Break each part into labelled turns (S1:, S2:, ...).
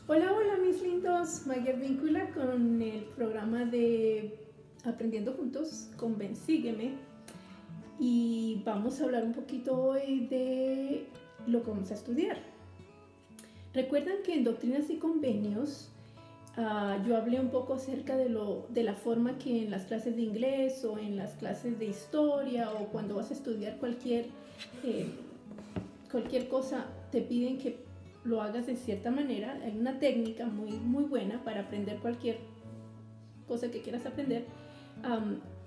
S1: Hola, hola mis lindos, Magia Víncula con el programa de Aprendiendo Juntos con Ven, sígueme. Y vamos a hablar un poquito hoy de lo que vamos a estudiar. Recuerdan que en Doctrinas y Convenios yo hablé un poco acerca de la forma que en las clases de inglés o en las clases de historia o cuando vas a estudiar eh, cualquier cosa te piden que lo hagas de cierta manera. Hay una técnica muy buena para aprender cualquier cosa que quieras aprender,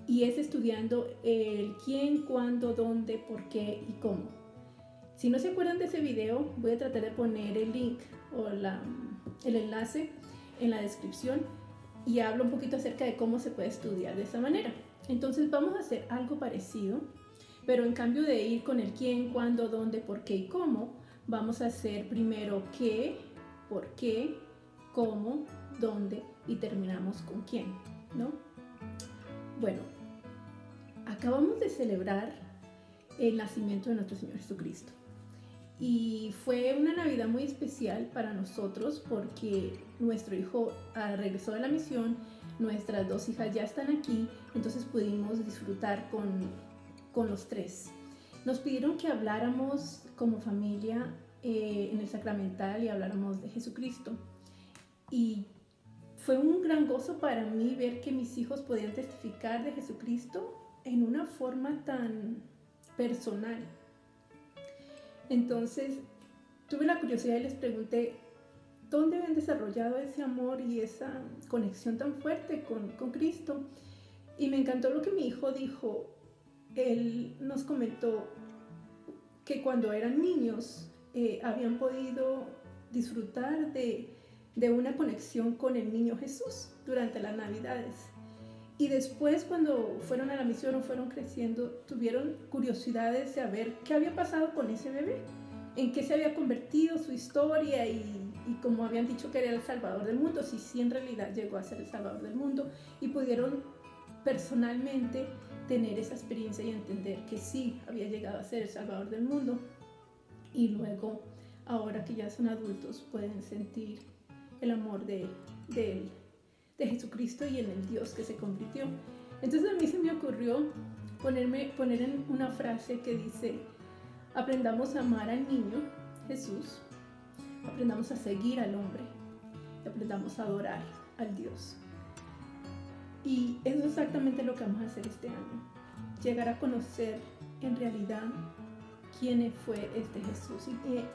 S1: y es estudiando el quién, cuándo, dónde, por qué y cómo. Si no se acuerdan de ese video, voy a tratar de poner el link o el enlace en la descripción y hablo un poquito acerca de cómo se puede estudiar de esa manera. Entonces vamos a hacer algo parecido, pero en cambio de ir con el quién, cuándo, dónde, por qué y cómo, vamos a hacer primero qué, por qué, cómo, dónde y terminamos con quién, ¿no? Bueno, acabamos de celebrar el nacimiento de nuestro Señor Jesucristo. Y fue una Navidad muy especial para nosotros porque nuestro hijo regresó de la misión, nuestras dos hijas ya están aquí, entonces pudimos disfrutar con los tres. Nos pidieron que habláramos como familia en el sacramental y habláramos de Jesucristo. Y fue un gran gozo para mí ver que mis hijos podían testificar de Jesucristo en una forma tan personal. Entonces tuve la curiosidad y les pregunté dónde habían desarrollado ese amor y esa conexión tan fuerte con Cristo. Y me encantó lo que mi hijo dijo. Él nos comentó que cuando eran niños habían podido disfrutar de una conexión con el niño Jesús durante las Navidades. Y después, cuando fueron a la misión o fueron creciendo, tuvieron curiosidad de saber qué había pasado con ese bebé, en qué se había convertido su historia y como habían dicho que era el Salvador del mundo, si en realidad llegó a ser el Salvador del mundo, y pudieron personalmente tener esa experiencia y entender que sí había llegado a ser el Salvador del mundo. Y luego, ahora que ya son adultos, pueden sentir el amor de Jesucristo y en el Dios que se convirtió. Entonces a mí se me ocurrió poner en una frase que dice: aprendamos a amar al niño Jesús, aprendamos a seguir al hombre, aprendamos a adorar al Dios. Y eso es exactamente lo que vamos a hacer este año, llegar a conocer en realidad quién fue este Jesús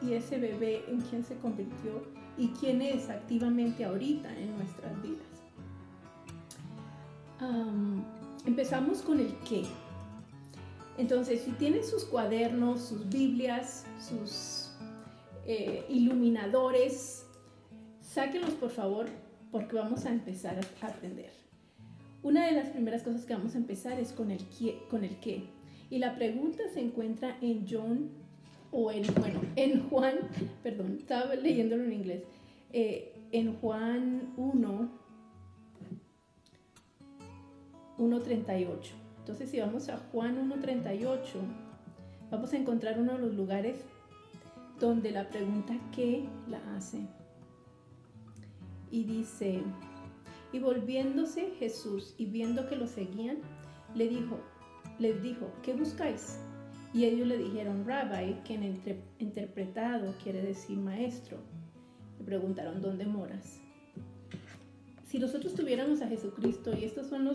S1: y ese bebé en quien se convirtió y quién es activamente ahorita en nuestras vidas. Empezamos con el qué. Entonces, si tienen sus cuadernos, sus Biblias, sus iluminadores, sáquenlos por favor, porque vamos a empezar a aprender. Una de las primeras cosas que vamos a empezar es con el qué. Y la pregunta se encuentra en en Juan, perdón, estaba leyéndolo en inglés, en Juan 1:38. Entonces, si vamos a Juan 1:38, vamos a encontrar uno de los lugares donde la pregunta ¿qué? La hace. Y dice: y volviéndose Jesús y viendo que lo seguían, les dijo, ¿qué buscáis? Y ellos le dijeron, Rabbi, que en interpretado quiere decir maestro. Le preguntaron, ¿dónde moras? Si nosotros tuviéramos a Jesucristo, y estos son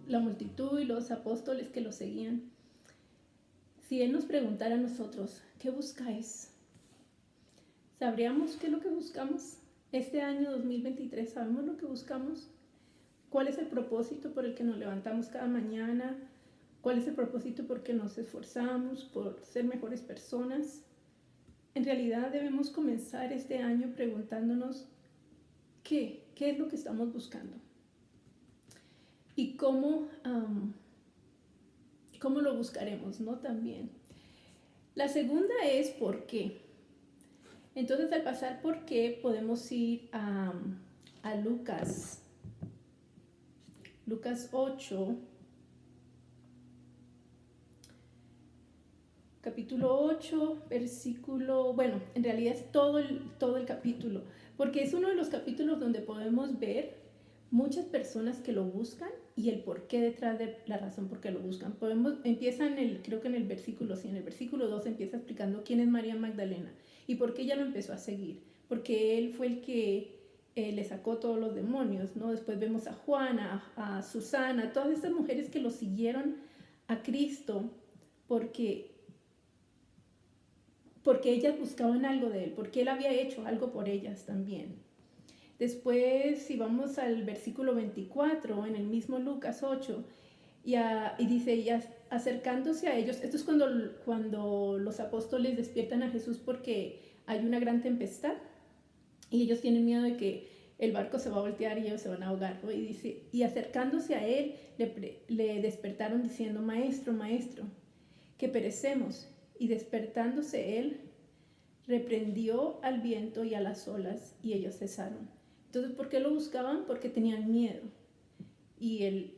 S1: la multitud y los apóstoles que lo seguían, si Él nos preguntara a nosotros, ¿qué buscáis? ¿Sabríamos qué es lo que buscamos? Este año 2023, ¿sabemos lo que buscamos? ¿Cuál es el propósito por el que nos levantamos cada mañana? ¿Cuál es el propósito por el que nos esforzamos por ser mejores personas? En realidad debemos comenzar este año preguntándonos ¿qué es lo que estamos buscando? Y cómo lo buscaremos, ¿no? También. La segunda es ¿por qué? Entonces, al pasar por qué, podemos ir a Lucas 8, capítulo 8, versículo, bueno, en realidad es todo el capítulo, porque es uno de los capítulos donde podemos ver muchas personas que lo buscan y el porqué detrás de la razón por qué lo buscan. Empieza creo que en el versículo, sí, en el versículo 2 empieza explicando quién es María Magdalena y por qué ella lo empezó a seguir, porque él fue el que le sacó todos los demonios, ¿no? Después vemos a Juana, a Susana, todas estas mujeres que lo siguieron a Cristo porque ellas buscaban algo de él, porque él había hecho algo por ellas también. Después, si vamos al versículo 24, en el mismo Lucas 8, y dice, y acercándose a ellos, esto es cuando los apóstoles despiertan a Jesús porque hay una gran tempestad y ellos tienen miedo de que el barco se va a voltear y ellos se van a ahogar, ¿no? Y dice, y acercándose a él, le despertaron diciendo, maestro, maestro, que perecemos. Y despertándose él, reprendió al viento y a las olas, y ellos cesaron. Entonces, ¿por qué lo buscaban? Porque tenían miedo. Y él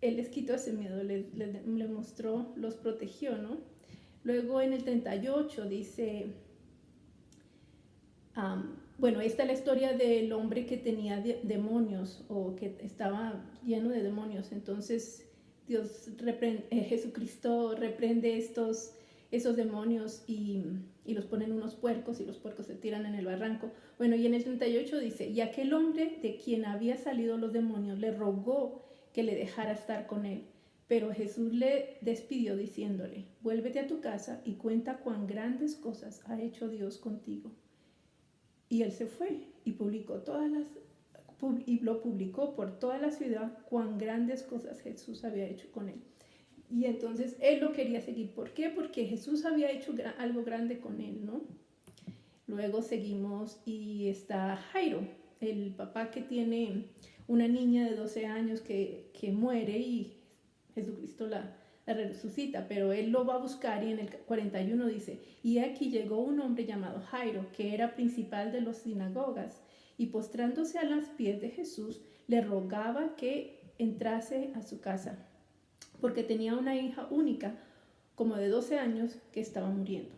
S1: les quitó ese miedo, les mostró, los protegió, ¿no? Luego en el 38 dice, bueno, esta es la historia del hombre que tenía demonios o que estaba lleno de demonios. Entonces, Jesucristo reprende esos demonios y los pone en unos puercos y los puercos se tiran en el barranco. Bueno, y en el 38 dice, y aquel hombre de quien había salido los demonios le rogó que le dejara estar con él. Pero Jesús le despidió diciéndole, vuélvete a tu casa y cuenta cuán grandes cosas ha hecho Dios contigo. Y él se fue y lo publicó por toda la ciudad cuán grandes cosas Jesús había hecho con él. Y entonces él lo quería seguir. ¿Por qué? Porque Jesús había hecho algo grande con él, ¿no? Luego seguimos y está Jairo, el papá que tiene una niña de 12 años que muere y Jesucristo la resucita, pero él lo va a buscar y en el 41 dice, y aquí llegó un hombre llamado Jairo, que era principal de las sinagogas, y postrándose a los pies de Jesús, le rogaba que entrase a su casa, porque tenía una hija única, como de 12 años, que estaba muriendo.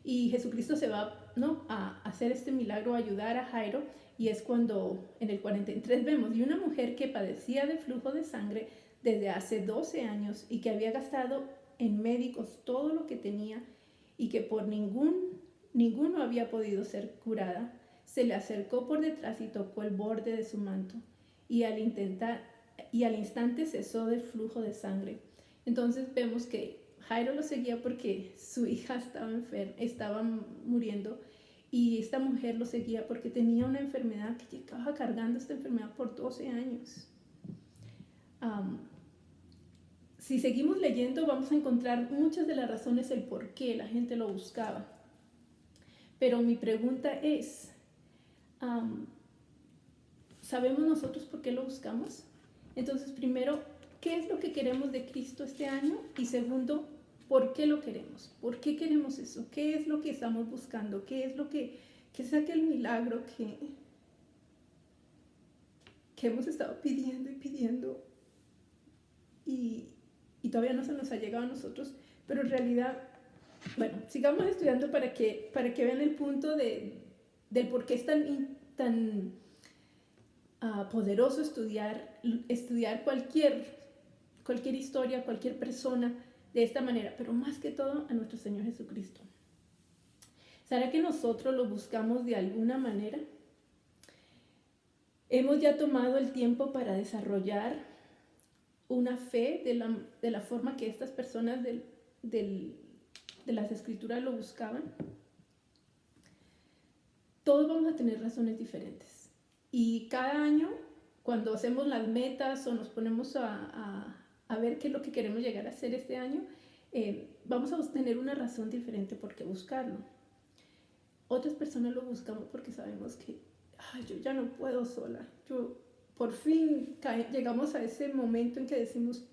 S1: Y Jesucristo se va, ¿no?, a hacer este milagro, a ayudar a Jairo, y es cuando en el 43 vemos, y una mujer que padecía de flujo de sangre desde hace 12 años y que había gastado en médicos todo lo que tenía y que por ninguno había podido ser curada, se le acercó por detrás y tocó el borde de su manto y al instante cesó del flujo de sangre. Entonces vemos que Jairo lo seguía porque su hija estaba muriendo y esta mujer lo seguía porque tenía una enfermedad que llevaba cargando esta enfermedad por 12 años. Si seguimos leyendo vamos a encontrar muchas de las razones el por qué la gente lo buscaba. Pero mi pregunta es, ¿sabemos nosotros por qué lo buscamos? Entonces, primero, ¿qué es lo que queremos de Cristo este año? Y segundo, ¿por qué lo queremos? ¿Por qué queremos eso? ¿Qué es lo que estamos buscando? ¿Qué es lo que es aquel milagro que hemos estado pidiendo y pidiendo y todavía no se nos ha llegado a nosotros? Pero en realidad, bueno, sigamos estudiando para que vean el punto del por qué es tan poderoso estudiar cualquier historia, cualquier persona de esta manera, pero más que todo a nuestro Señor Jesucristo. ¿Será que nosotros lo buscamos de alguna manera? Hemos ya tomado el tiempo para desarrollar una fe de la forma que estas personas de las Escrituras lo buscaban. Todos vamos a tener razones diferentes. Y cada año, cuando hacemos las metas o nos ponemos a ver qué es lo que queremos llegar a hacer este año, vamos a tener una razón diferente por qué buscarlo. Otras personas lo buscamos porque sabemos que yo ya no puedo sola. Por fin llegamos a ese momento en que decimos,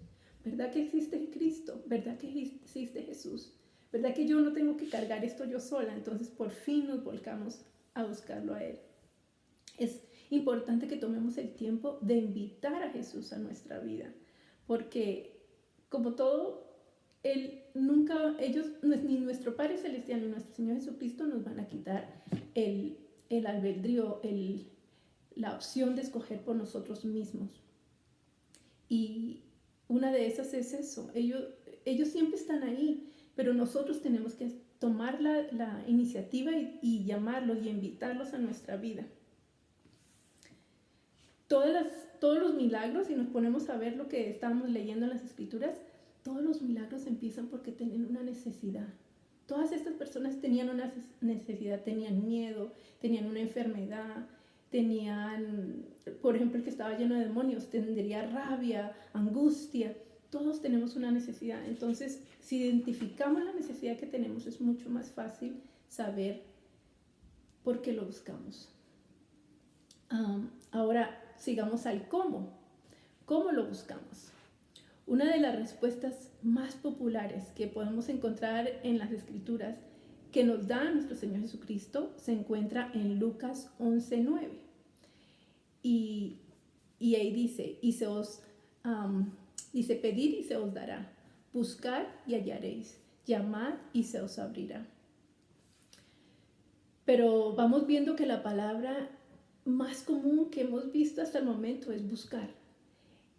S1: ¿verdad que existe Cristo? ¿Verdad que existe Jesús? ¿Verdad que yo no tengo que cargar esto yo sola? Entonces por fin nos volcamos a buscarlo a Él. Es importante que tomemos el tiempo de invitar a Jesús a nuestra vida, porque como todo, Ni nuestro Padre Celestial ni nuestro Señor Jesucristo nos van a quitar el albedrío, la opción de escoger por nosotros mismos. Y una de esas es eso. Ellos siempre están ahí, pero nosotros tenemos que tomar la iniciativa y llamarlos y invitarlos a nuestra vida. Todos los milagros, si nos ponemos a ver lo que estábamos leyendo en las Escrituras, todos los milagros empiezan porque tienen una necesidad. Todas estas personas tenían una necesidad, tenían miedo, tenían una enfermedad, tenían, por ejemplo, el que estaba lleno de demonios, tendría rabia, angustia. Todos tenemos una necesidad. Entonces, si identificamos la necesidad que tenemos, es mucho más fácil saber por qué lo buscamos. Ahora, sigamos al cómo. ¿Cómo lo buscamos? Una de las respuestas más populares que podemos encontrar en las Escrituras que nos da nuestro Señor Jesucristo se encuentra en Lucas 11:9. Y ahí dice, dice, pedid y se os dará, buscad y hallaréis, llamad y se os abrirá. Pero vamos viendo que la palabra más común que hemos visto hasta el momento es buscar.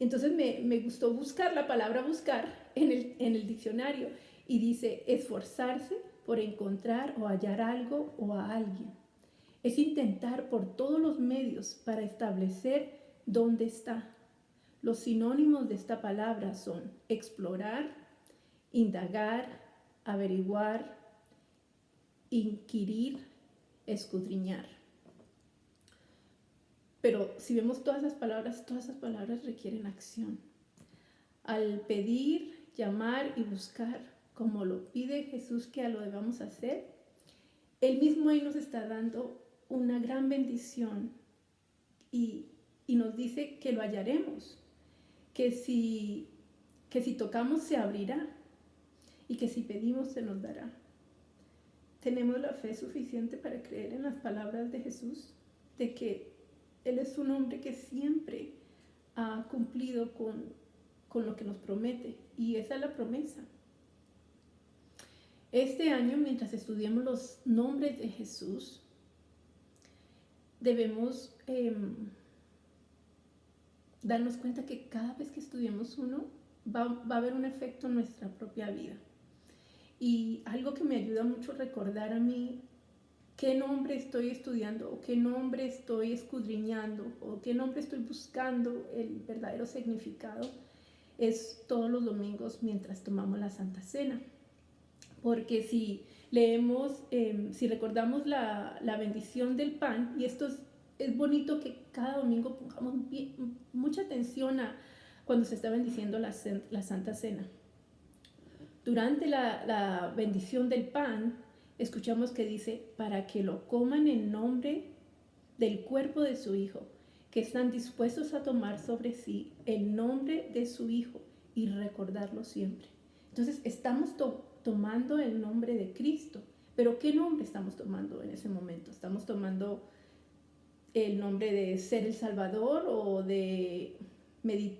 S1: Entonces me gustó buscar la palabra buscar en el diccionario y dice esforzarse por encontrar o hallar algo o a alguien. Es intentar por todos los medios para establecer dónde está. Los sinónimos de esta palabra son explorar, indagar, averiguar, inquirir, escudriñar. Pero si vemos todas esas palabras requieren acción. Al pedir, llamar y buscar, como lo pide Jesús que lo debamos hacer, Él mismo ahí nos está dando una gran bendición y nos dice que lo hallaremos, que si tocamos se abrirá y que si pedimos se nos dará. Tenemos la fe suficiente para creer en las palabras de Jesús, de que Él es un hombre que siempre ha cumplido con lo que nos promete, y esa es la promesa. Este año, mientras estudiemos los nombres de Jesús, debemos darnos cuenta que cada vez que estudiemos uno, va a haber un efecto en nuestra propia vida. Y algo que me ayuda mucho a recordar a mí qué nombre estoy estudiando, o qué nombre estoy escudriñando, o qué nombre estoy buscando el verdadero significado, es todos los domingos mientras tomamos la Santa Cena. Porque si leemos, si recordamos la bendición del pan, y esto es bonito que cada domingo pongamos mucha atención a cuando se está bendiciendo la Santa Cena. Durante la bendición del pan, escuchamos que dice, para que lo coman en nombre del cuerpo de su Hijo, que están dispuestos a tomar sobre sí el nombre de su Hijo y recordarlo siempre. Entonces, estamos tomando el nombre de Cristo, pero ¿qué nombre estamos tomando en ese momento? ¿Estamos tomando el nombre de ser el Salvador, o de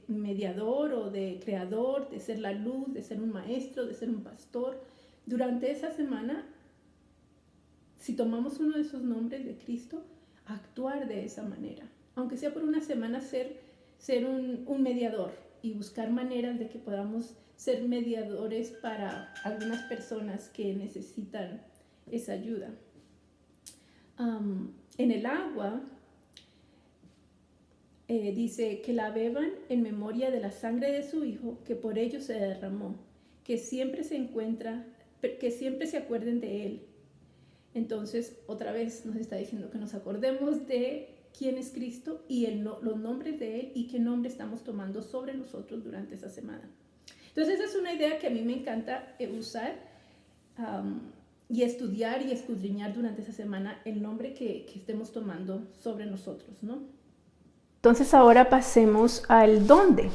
S1: mediador, o de creador, de ser la luz, de ser un maestro, de ser un pastor? Durante esa semana, si tomamos uno de esos nombres de Cristo, actuar de esa manera, aunque sea por una semana, ser un mediador y buscar maneras de que podamos ser mediadores para algunas personas que necesitan esa ayuda. En el agua dice que la beban en memoria de la sangre de su Hijo, que por ellos se derramó, que siempre se acuerden de Él. Entonces, otra vez nos está diciendo que nos acordemos de quién es Cristo y los nombres de Él, y qué nombre estamos tomando sobre nosotros durante esa semana. Entonces, esa es una idea que a mí me encanta usar y estudiar y escudriñar durante esa semana el nombre que estemos tomando sobre nosotros, ¿no? Entonces, ahora pasemos al dónde.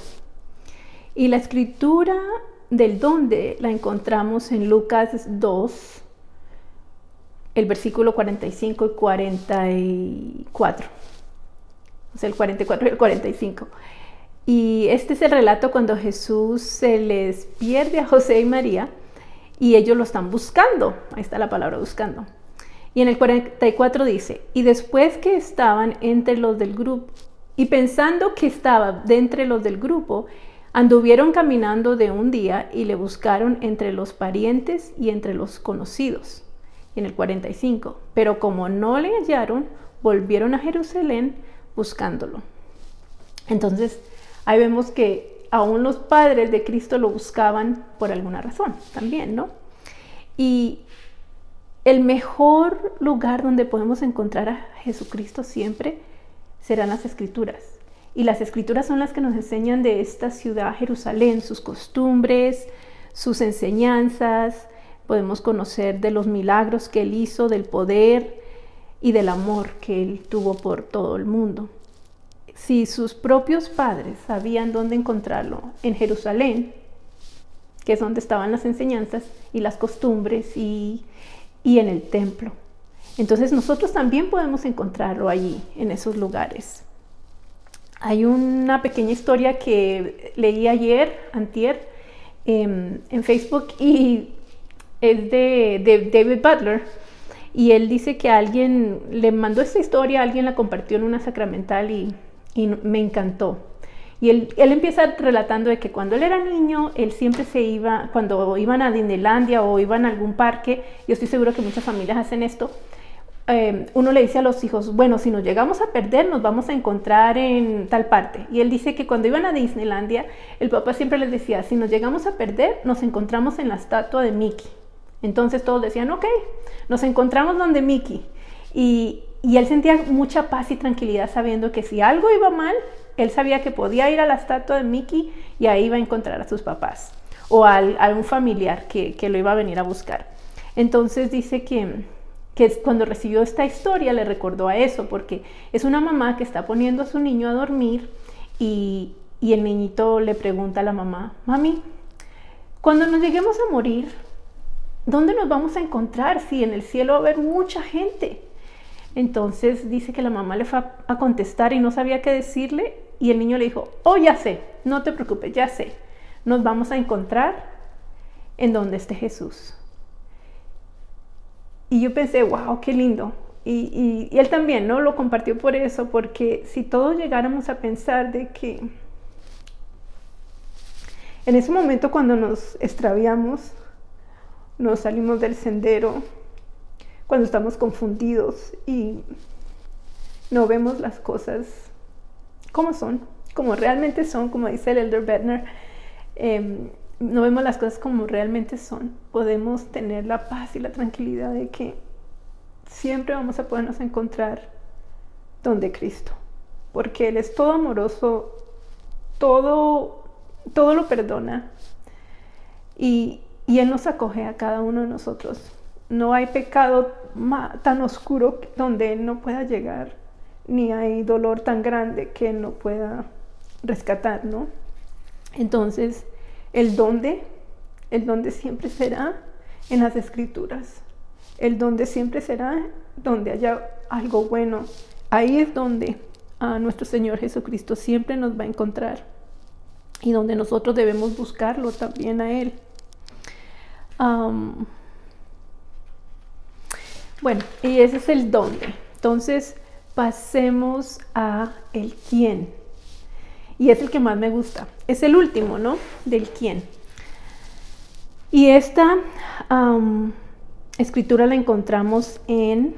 S1: Y la escritura del dónde la encontramos en Lucas 2, el versículo 45 y 44. O sea, el 44 y el 45. Y este es el relato cuando Jesús se les pierde a José y María y ellos lo están buscando. Ahí está la palabra buscando. Y en el 44 dice, y después que estaban entre los del grupo, y pensando que estaba de entre los del grupo, anduvieron caminando de un día y le buscaron entre los parientes y entre los conocidos. Y en el 45, pero como no le hallaron, volvieron a Jerusalén buscándolo. Entonces, ahí vemos que aún los padres de Cristo lo buscaban por alguna razón también, ¿no? Y el mejor lugar donde podemos encontrar a Jesucristo siempre serán las Escrituras. Y las Escrituras son las que nos enseñan de esta ciudad, Jerusalén, sus costumbres, sus enseñanzas. Podemos conocer de los milagros que Él hizo, del poder y del amor que Él tuvo por todo el mundo. Si sus propios padres sabían dónde encontrarlo, en Jerusalén, que es donde estaban las enseñanzas y las costumbres y en el templo. Entonces nosotros también podemos encontrarlo allí, en esos lugares. Hay una pequeña historia que leí antier, en Facebook, y es de David Butler. Y él dice que alguien le mandó esta historia, alguien la compartió en una sacramental y me encantó. Y él empieza relatando de que cuando él era niño, él siempre se iba, cuando iban a Disneylandia o iban a algún parque, yo estoy seguro que muchas familias hacen esto, uno le dice a los hijos, bueno, si nos llegamos a perder, nos vamos a encontrar en tal parte. Y él dice que cuando iban a Disneylandia, el papá siempre les decía, si nos llegamos a perder, nos encontramos en la estatua de Mickey. Entonces todos decían, ok, nos encontramos donde Mickey. Y él sentía mucha paz y tranquilidad sabiendo que si algo iba mal, él sabía que podía ir a la estatua de Mickey y ahí iba a encontrar a sus papás o a un familiar que lo iba a venir a buscar. Entonces dice que cuando recibió esta historia le recordó a eso, porque es una mamá que está poniendo a su niño a dormir y el niñito le pregunta a la mamá, mami, cuando nos lleguemos a morir, ¿dónde nos vamos a encontrar si en el cielo va a haber mucha gente? Entonces dice que la mamá le fue a contestar y no sabía qué decirle y el niño le dijo, oh, ya sé, no te preocupes, ya sé, nos vamos a encontrar en donde esté Jesús. Y yo pensé, wow, qué lindo. Y él también, ¿no? Lo compartió por eso, porque si todos llegáramos a pensar de que en ese momento cuando nos extraviamos, nos salimos del sendero, cuando estamos confundidos y no vemos las cosas como son, como realmente son, como dice el Elder Bednar, no vemos las cosas como realmente son, podemos tener la paz y la tranquilidad de que siempre vamos a podernos encontrar donde Cristo, porque Él es todo amoroso, todo lo perdona y Él nos acoge a cada uno de nosotros. No hay pecado tan oscuro donde Él no pueda llegar, ni hay dolor tan grande que Él no pueda rescatar, ¿no? Entonces, el dónde siempre será en las Escrituras. El dónde siempre será donde haya algo bueno. Ahí es donde nuestro Señor Jesucristo siempre nos va a encontrar y donde nosotros debemos buscarlo también a Él. Bueno, y ese es el dónde. Entonces, pasemos a el quién. Y es el que más me gusta. Es el último, ¿no? Del quién. Y esta escritura la encontramos en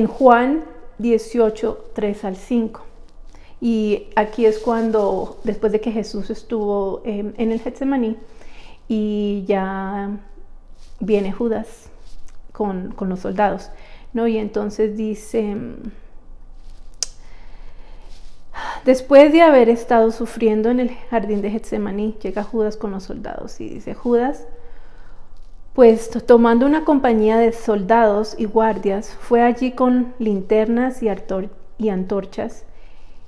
S1: Juan 18, 3 al 5. Y aquí es cuando, después de que Jesús estuvo en el Getsemaní y ya viene Judas con los soldados, ¿no? Y entonces dice, después de haber estado sufriendo en el jardín de Getsemaní, llega Judas con los soldados y dice, Judas, pues tomando una compañía de soldados y guardias, fue allí con linternas y antorchas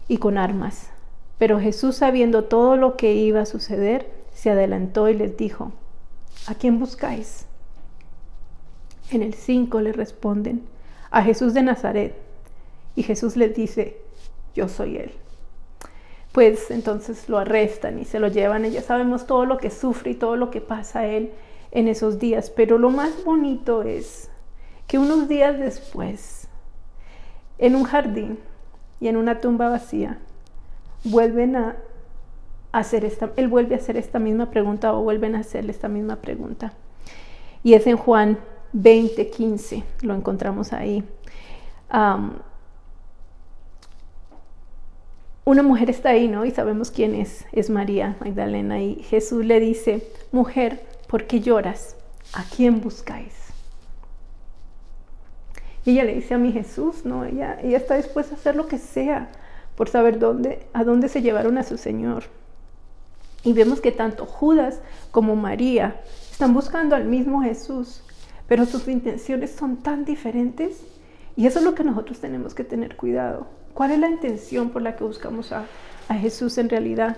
S1: y con armas. Pero Jesús, sabiendo todo lo que iba a suceder, se adelantó y les dijo, ¿a quién buscáis? En el 5 le responden, a Jesús de Nazaret. Y Jesús les dice, yo soy Él. pues entonces lo arrestan y se lo llevan. Y ya sabemos todo lo que sufre y todo lo que pasa a él en esos días. Pero lo más bonito es que unos días después, en un jardín y en una tumba vacía, él vuelve a hacer esta misma pregunta, o vuelven a hacerle esta misma pregunta. Y es en Juan 20:15, lo encontramos ahí. Una mujer está ahí, ¿no? Y sabemos quién es María Magdalena. Y Jesús le dice: mujer, ¿por qué lloras? ¿A quién buscáis? Y ella le dice: a mi Jesús, ¿no? Ella está dispuesta a hacer lo que sea por saber a dónde se llevaron a su Señor. Y vemos que tanto Judas como María están buscando al mismo Jesús, pero sus intenciones son tan diferentes. Y eso es lo que nosotros tenemos que tener cuidado. ¿Cuál es la intención por la que buscamos a Jesús en realidad?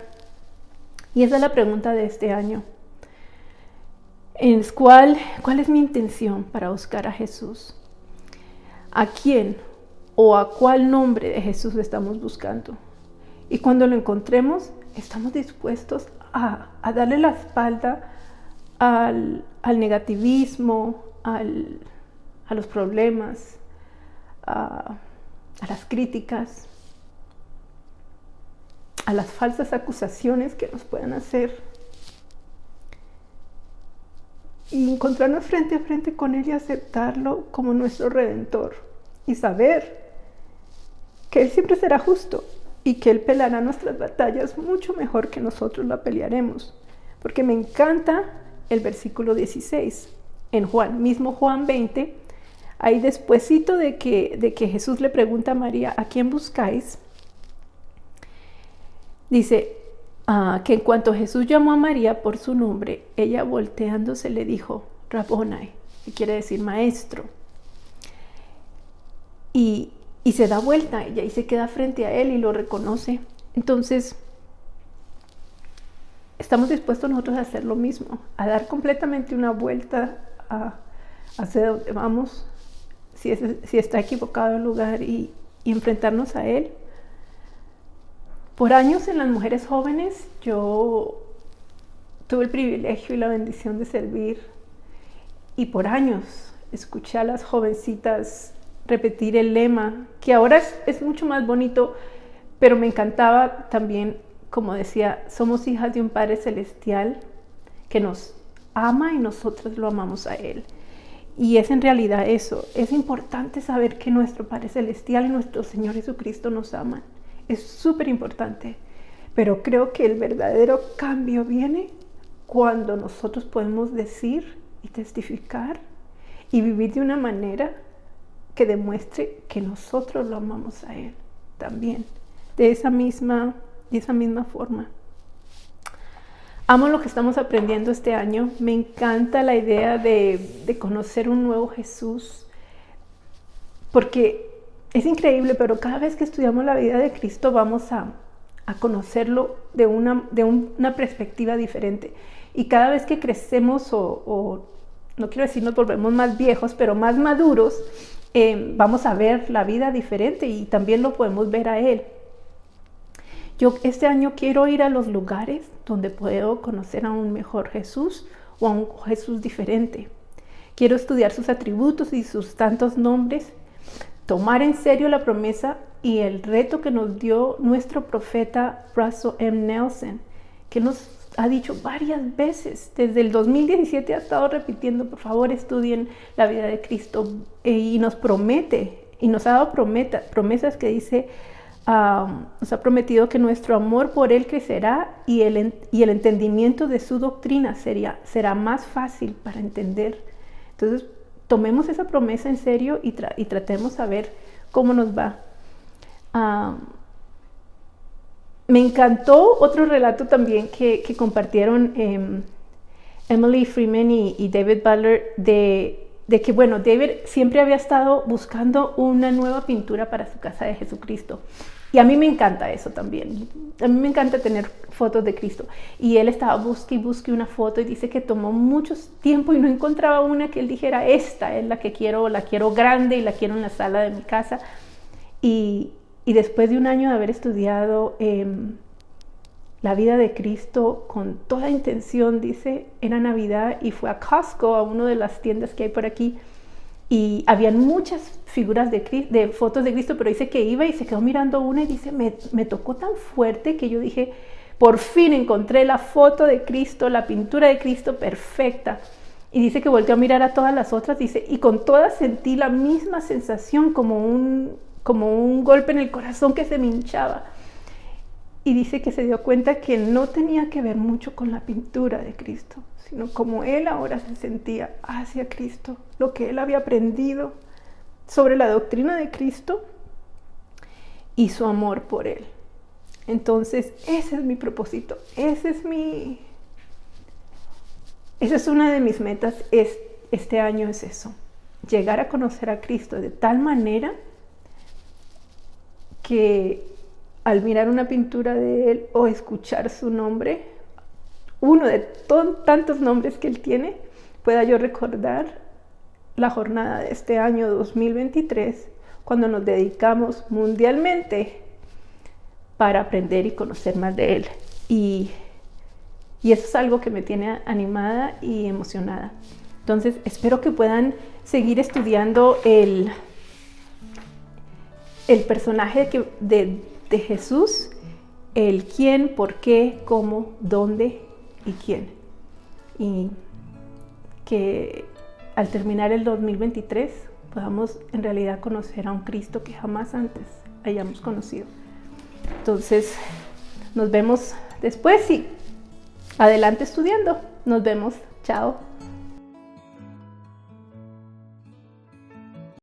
S1: Y esa es la pregunta de este año. ¿Cuál es mi intención para buscar a Jesús? ¿A quién o a cuál nombre de Jesús estamos buscando? Y cuando lo encontremos, ¿estamos dispuestos a darle la espalda al negativismo, a los problemas, a las críticas, a las falsas acusaciones que nos puedan hacer, y encontrarnos frente a frente con Él y aceptarlo como nuestro Redentor, y saber que Él siempre será justo y que Él peleará nuestras batallas mucho mejor que nosotros la pelearemos? Porque me encanta el versículo 16 en mismo Juan 20. Ahí despuesito de que Jesús le pregunta a María: ¿a quién buscáis? Dice que en cuanto Jesús llamó a María por su nombre, ella volteándose le dijo: Rabboni, que quiere decir maestro. Y se da vuelta ella y se queda frente a él y lo reconoce. Entonces, estamos dispuestos nosotros a hacer lo mismo, a dar completamente una vuelta hacia donde vamos, si está equivocado el lugar, y enfrentarnos a Él. Por años en las mujeres jóvenes yo tuve el privilegio y la bendición de servir, y por años escuché a las jovencitas repetir el lema, que ahora es mucho más bonito, pero me encantaba también, como decía: somos hijas de un Padre Celestial que nos ama y nosotros lo amamos a Él. Y es en realidad eso. Es importante saber que nuestro Padre Celestial y nuestro Señor Jesucristo nos aman. Es súper importante. Pero creo que el verdadero cambio viene cuando nosotros podemos decir y testificar y vivir de una manera que demuestre que nosotros lo amamos a Él también, de esa misma forma. Amo lo que estamos aprendiendo este año. Me encanta la idea de conocer un nuevo Jesús, porque es increíble, pero cada vez que estudiamos la vida de Cristo vamos a conocerlo de una perspectiva diferente. Y cada vez que crecemos, o no quiero decir nos volvemos más viejos, pero más maduros, vamos a ver la vida diferente y también lo podemos ver a Él. Yo este año quiero ir a los lugares donde puedo conocer a un mejor Jesús o a un Jesús diferente. Quiero estudiar sus atributos y sus tantos nombres, tomar en serio la promesa y el reto que nos dio nuestro profeta Russell M. Nelson, que nos ha dicho varias veces, desde el 2017 ha estado repitiendo: por favor estudien la vida de Cristo, y nos promete, y nos ha dado promesas que dice, nos ha prometido que nuestro amor por Él crecerá y el entendimiento de su doctrina será más fácil para entender. Entonces, tomemos esa promesa en serio y tratemos a ver cómo nos va. Me encantó otro relato también que compartieron Emily Freeman y David Butler de que, bueno, David siempre había estado buscando una nueva pintura para su casa de Jesucristo. Y a mí me encanta eso también. A mí me encanta tener fotos de Cristo. Y él estaba busque una foto, y dice que tomó mucho tiempo y no encontraba una que él dijera: esta es la que quiero, la quiero grande y la quiero en la sala de mi casa. Y después de un año de haber estudiado la vida de Cristo con toda intención. Dice, era Navidad y fue a Costco, a una de las tiendas que hay por aquí, y habían muchas figuras de fotos de Cristo, pero dice que iba y se quedó mirando una y dice, me tocó tan fuerte que yo dije, por fin encontré la foto de Cristo, la pintura de Cristo perfecta. Y dice que volteó a mirar a todas las otras, dice, y con todas sentí la misma sensación, como un golpe en el corazón que se me hinchaba. Y dice que se dio cuenta que no tenía que ver mucho con la pintura de Cristo, sino como él ahora se sentía hacia Cristo, lo que él había aprendido sobre la doctrina de Cristo y su amor por él. Entonces, ese es mi propósito, esa es una de mis metas este año, es eso, llegar a conocer a Cristo de tal manera que al mirar una pintura de él o escuchar su nombre, uno de tantos nombres que él tiene, pueda yo recordar la jornada de este año 2023, cuando nos dedicamos mundialmente para aprender y conocer más de él. Y eso es algo que me tiene animada y emocionada. Entonces, espero que puedan seguir estudiando el personaje de Jesús, el quién, por qué, cómo, dónde y quién. Y que al terminar el 2023 podamos en realidad conocer a un Cristo que jamás antes hayamos conocido. Entonces, nos vemos después y adelante estudiando. Nos vemos. Chao.